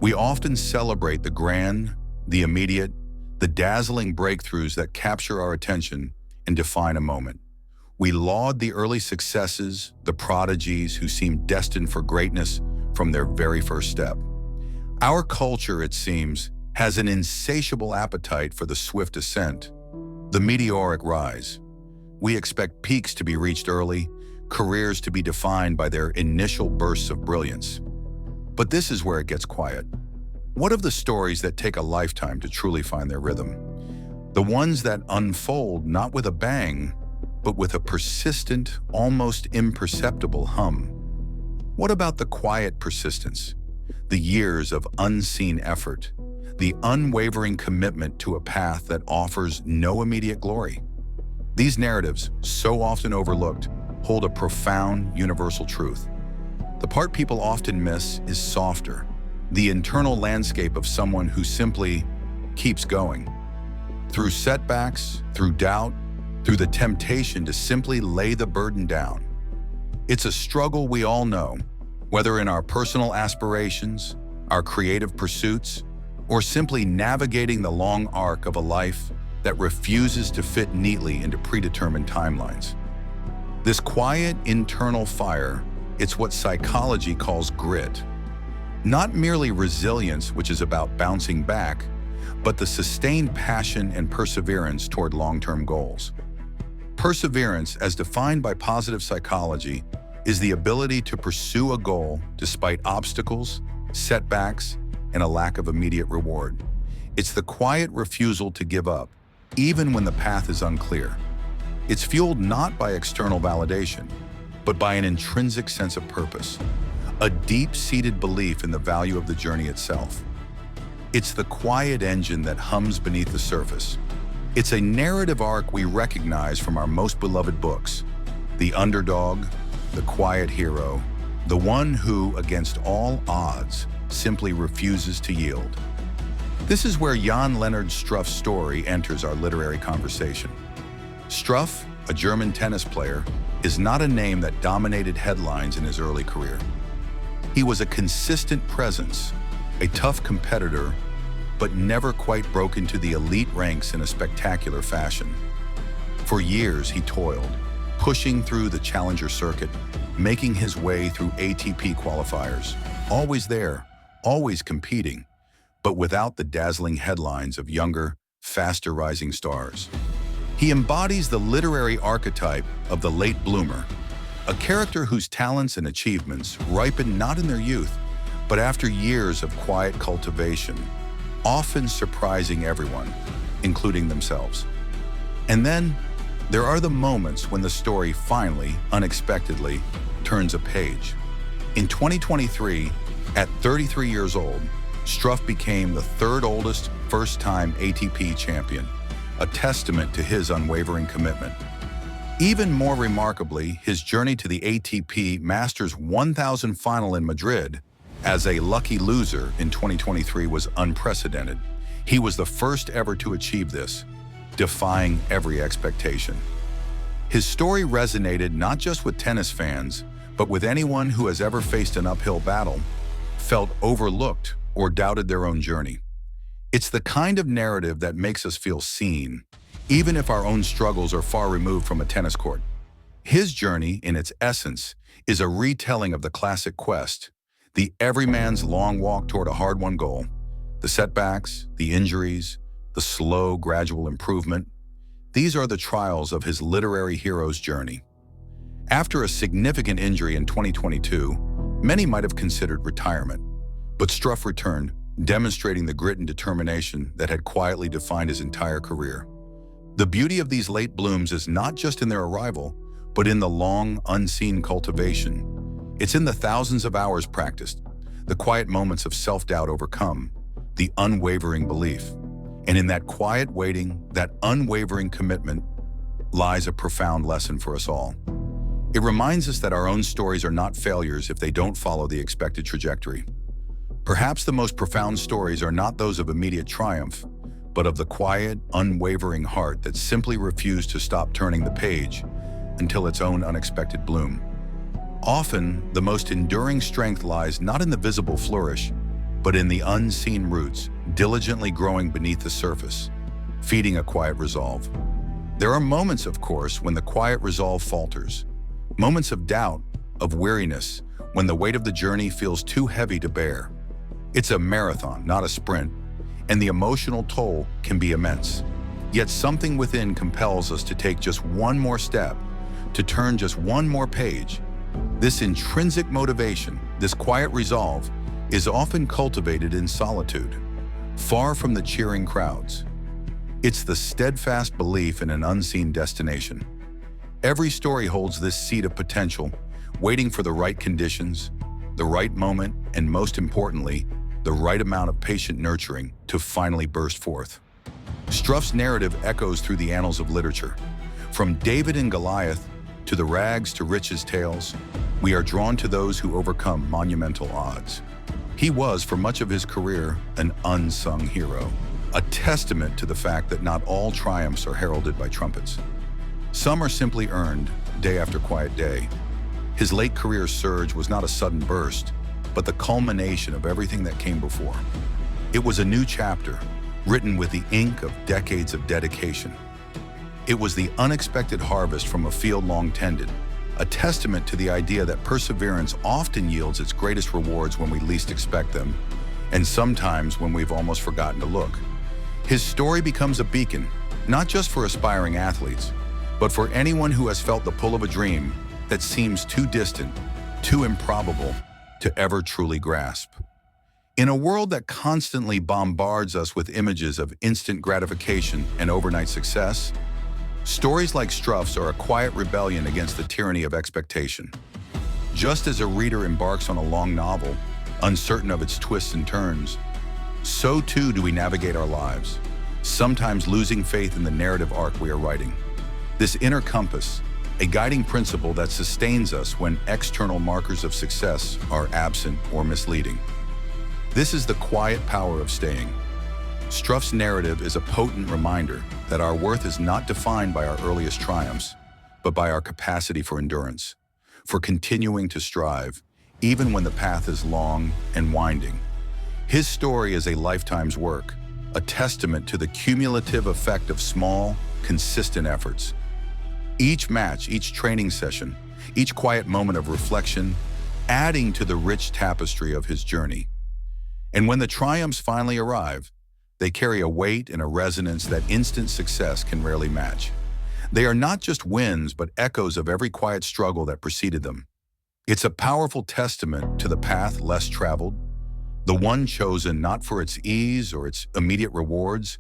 We often celebrate the grand, the immediate, the dazzling breakthroughs that capture our attention and define a moment. We laud the early successes, the prodigies who seem destined for greatness from their very first step. Our culture, it seems, has an insatiable appetite for the swift ascent, the meteoric rise. We expect peaks to be reached early, careers to be defined by their initial bursts of brilliance. But this is where it gets quiet. What of the stories that take a lifetime to truly find their rhythm? The ones that unfold not with a bang, but with a persistent, almost imperceptible hum. What about the quiet persistence, the years of unseen effort, the unwavering commitment to a path that offers no immediate glory? These narratives, so often overlooked, hold a profound universal truth. The part people often miss is softer, the internal landscape of someone who simply keeps going. Through setbacks, through doubt, through the temptation to simply lay the burden down. It's a struggle we all know, whether in our personal aspirations, our creative pursuits, or simply navigating the long arc of a life that refuses to fit neatly into predetermined timelines. This quiet internal fire, it's what psychology calls grit. Not merely resilience, which is about bouncing back, but the sustained passion and perseverance toward long-term goals. Perseverance, as defined by positive psychology, is the ability to pursue a goal despite obstacles, setbacks, and a lack of immediate reward. It's the quiet refusal to give up, even when the path is unclear. It's fueled not by external validation, but by an intrinsic sense of purpose, a deep-seated belief in the value of the journey itself. It's the quiet engine that hums beneath the surface. It's a narrative arc we recognize from our most beloved books: the underdog, the quiet hero, the one who, against all odds, simply refuses to yield. This is where Jan-Lennard Struff's story enters our literary conversation. Struff, a German tennis player, is not a name that dominated headlines in his early career. He was a consistent presence, a tough competitor, but never quite broke into the elite ranks in a spectacular fashion. For years, he toiled, pushing through the challenger circuit, making his way through ATP qualifiers, always there, always competing, but without the dazzling headlines of younger, faster-rising stars. He embodies the literary archetype of the late bloomer, a character whose talents and achievements ripen not in their youth, but after years of quiet cultivation, often surprising everyone, including themselves. And then, there are the moments when the story finally, unexpectedly, turns a page. In 2023, at 33 years old, Struff became the third oldest first-time ATP champion, a testament to his unwavering commitment. Even more remarkably, his journey to the ATP Masters 1000 final in Madrid as a lucky loser in 2023 was unprecedented. He was the first ever to achieve this, defying every expectation. His story resonated not just with tennis fans, but with anyone who has ever faced an uphill battle, felt overlooked, or doubted their own journey. It's the kind of narrative that makes us feel seen, even if our own struggles are far removed from a tennis court. His journey, in its essence, is a retelling of the classic quest, the everyman's long walk toward a hard-won goal, the setbacks, the injuries, the slow, gradual improvement. These are the trials of his literary hero's journey. After a significant injury in 2022, many might have considered retirement, but Struff returned, demonstrating the grit and determination that had quietly defined his entire career. The beauty of these late blooms is not just in their arrival, but in the long, unseen cultivation. It's in the thousands of hours practiced, the quiet moments of self-doubt overcome, the unwavering belief. And in that quiet waiting, that unwavering commitment, lies a profound lesson for us all. It reminds us that our own stories are not failures if they don't follow the expected trajectory. Perhaps the most profound stories are not those of immediate triumph, but of the quiet, unwavering heart that simply refused to stop turning the page until its own unexpected bloom. Often, the most enduring strength lies not in the visible flourish, but in the unseen roots, diligently growing beneath the surface, feeding a quiet resolve. There are moments, of course, when the quiet resolve falters. Moments of doubt, of weariness, when the weight of the journey feels too heavy to bear. It's a marathon, not a sprint, and the emotional toll can be immense. Yet something within compels us to take just one more step, to turn just one more page. This intrinsic motivation, this quiet resolve, is often cultivated in solitude, far from the cheering crowds. It's the steadfast belief in an unseen destination. Every story holds this seed of potential, waiting for the right conditions, the right moment, and most importantly, the right amount of patient nurturing to finally burst forth. Struff's narrative echoes through the annals of literature. From David and Goliath to the rags to riches tales, we are drawn to those who overcome monumental odds. He was, for much of his career, an unsung hero, a testament to the fact that not all triumphs are heralded by trumpets. Some are simply earned, day after quiet day. His late career surge was not a sudden burst, but the culmination of everything that came before. It was a new chapter, written with the ink of decades of dedication. It was the unexpected harvest from a field long tended, a testament to the idea that perseverance often yields its greatest rewards when we least expect them, and sometimes when we've almost forgotten to look. His story becomes a beacon, not just for aspiring athletes, but for anyone who has felt the pull of a dream that seems too distant, too improbable to ever truly grasp. In a world that constantly bombards us with images of instant gratification and overnight success, stories like Struff's are a quiet rebellion against the tyranny of expectation. Just as a reader embarks on a long novel, uncertain of its twists and turns, so too do we navigate our lives, sometimes losing faith in the narrative arc we are writing. This inner compass, a guiding principle that sustains us when external markers of success are absent or misleading. This is the quiet power of staying. Struff's narrative is a potent reminder that our worth is not defined by our earliest triumphs, but by our capacity for endurance, for continuing to strive, even when the path is long and winding. His story is a lifetime's work, a testament to the cumulative effect of small, consistent efforts. Each match, each training session, each quiet moment of reflection, adding to the rich tapestry of his journey. And when the triumphs finally arrive, they carry a weight and a resonance that instant success can rarely match. They are not just wins, but echoes of every quiet struggle that preceded them. It's a powerful testament to the path less traveled, the one chosen not for its ease or its immediate rewards,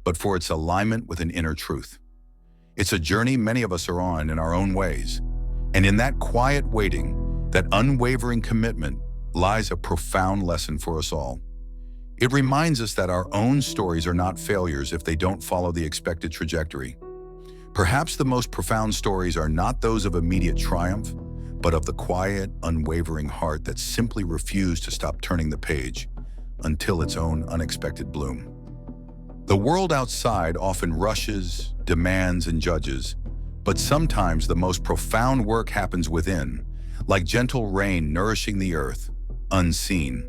but for its alignment with an inner truth. It's a journey many of us are on in our own ways, and in that quiet waiting, that unwavering commitment, lies a profound lesson for us all. It reminds us that our own stories are not failures if they don't follow the expected trajectory. Perhaps the most profound stories are not those of immediate triumph, but of the quiet, unwavering heart that simply refused to stop turning the page until its own unexpected bloom. The world outside often rushes, demands, and judges, but sometimes the most profound work happens within, like gentle rain nourishing the earth, unseen.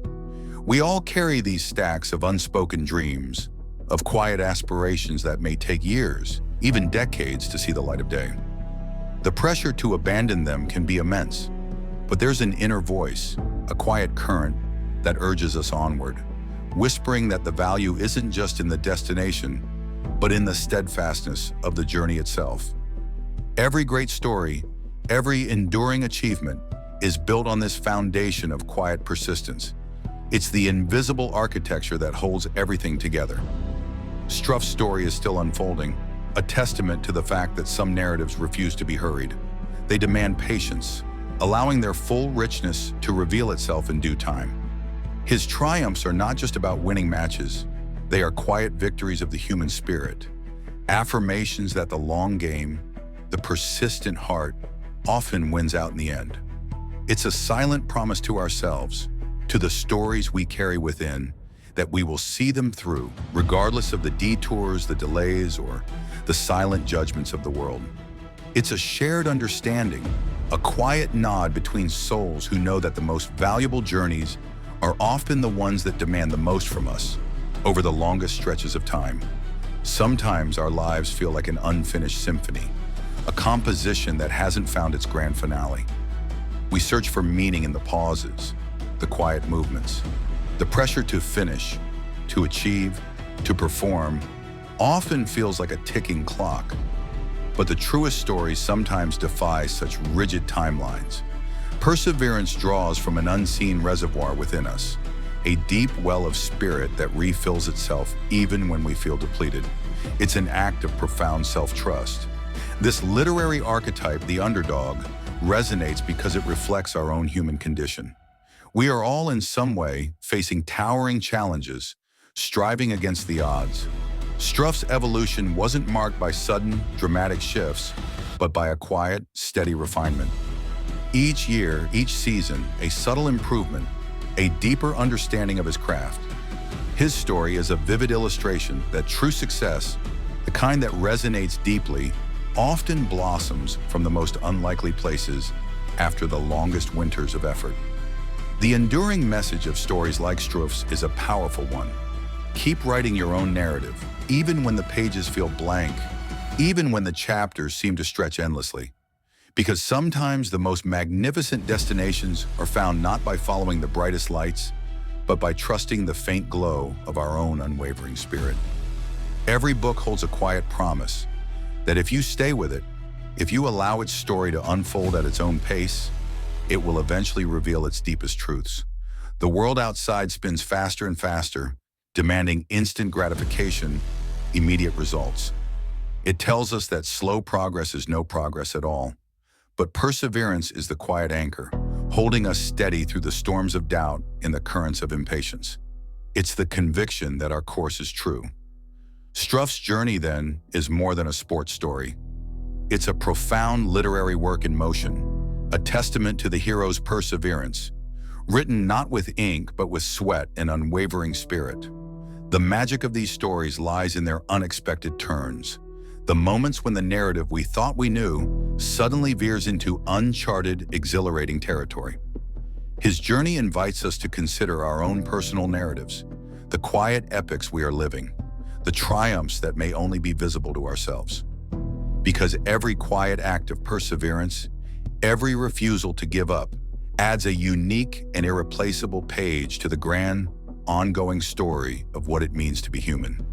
We all carry these stacks of unspoken dreams, of quiet aspirations that may take years, even decades, to see the light of day. The pressure to abandon them can be immense, but there's an inner voice, a quiet current that urges us onward, whispering that the value isn't just in the destination, but in the steadfastness of the journey itself. Every great story, every enduring achievement is built on this foundation of quiet persistence. It's the invisible architecture that holds everything together. Struff's story is still unfolding, a testament to the fact that some narratives refuse to be hurried. They demand patience, allowing their full richness to reveal itself in due time. His triumphs are not just about winning matches, they are quiet victories of the human spirit, affirmations that the long game, the persistent heart, often wins out in the end. It's a silent promise to ourselves, to the stories we carry within, that we will see them through, regardless of the detours, the delays, or the silent judgments of the world. It's a shared understanding, a quiet nod between souls who know that the most valuable journeys are often the ones that demand the most from us over the longest stretches of time. Sometimes our lives feel like an unfinished symphony, a composition that hasn't found its grand finale. We search for meaning in the pauses, the quiet movements. The pressure to finish, to achieve, to perform often feels like a ticking clock. But the truest stories sometimes defy such rigid timelines. Perseverance draws from an unseen reservoir within us, a deep well of spirit that refills itself even when we feel depleted. It's an act of profound self-trust. This literary archetype, the underdog, resonates because it reflects our own human condition. We are all in some way facing towering challenges, striving against the odds. Struff's evolution wasn't marked by sudden, dramatic shifts, but by a quiet, steady refinement. Each year, each season, a subtle improvement, a deeper understanding of his craft. His story is a vivid illustration that true success, the kind that resonates deeply, often blossoms from the most unlikely places after the longest winters of effort. The enduring message of stories like Struff's is a powerful one. Keep writing your own narrative, even when the pages feel blank, even when the chapters seem to stretch endlessly. Because sometimes the most magnificent destinations are found not by following the brightest lights, but by trusting the faint glow of our own unwavering spirit. Every book holds a quiet promise that if you stay with it, if you allow its story to unfold at its own pace, it will eventually reveal its deepest truths. The world outside spins faster and faster, demanding instant gratification, immediate results. It tells us that slow progress is no progress at all. But perseverance is the quiet anchor, holding us steady through the storms of doubt and the currents of impatience. It's the conviction that our course is true. Struff's journey, then, is more than a sports story. It's a profound literary work in motion, a testament to the hero's perseverance, written not with ink but with sweat and unwavering spirit. The magic of these stories lies in their unexpected turns, the moments when the narrative we thought we knew suddenly veers into uncharted, exhilarating territory. His journey invites us to consider our own personal narratives, the quiet epics we are living, the triumphs that may only be visible to ourselves. Because every quiet act of perseverance, every refusal to give up, adds a unique and irreplaceable page to the grand, ongoing story of what it means to be human.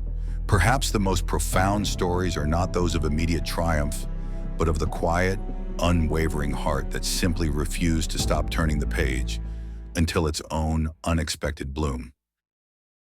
Perhaps the most profound stories are not those of immediate triumph, but of the quiet, unwavering heart that simply refused to stop turning the page until its own unexpected bloom.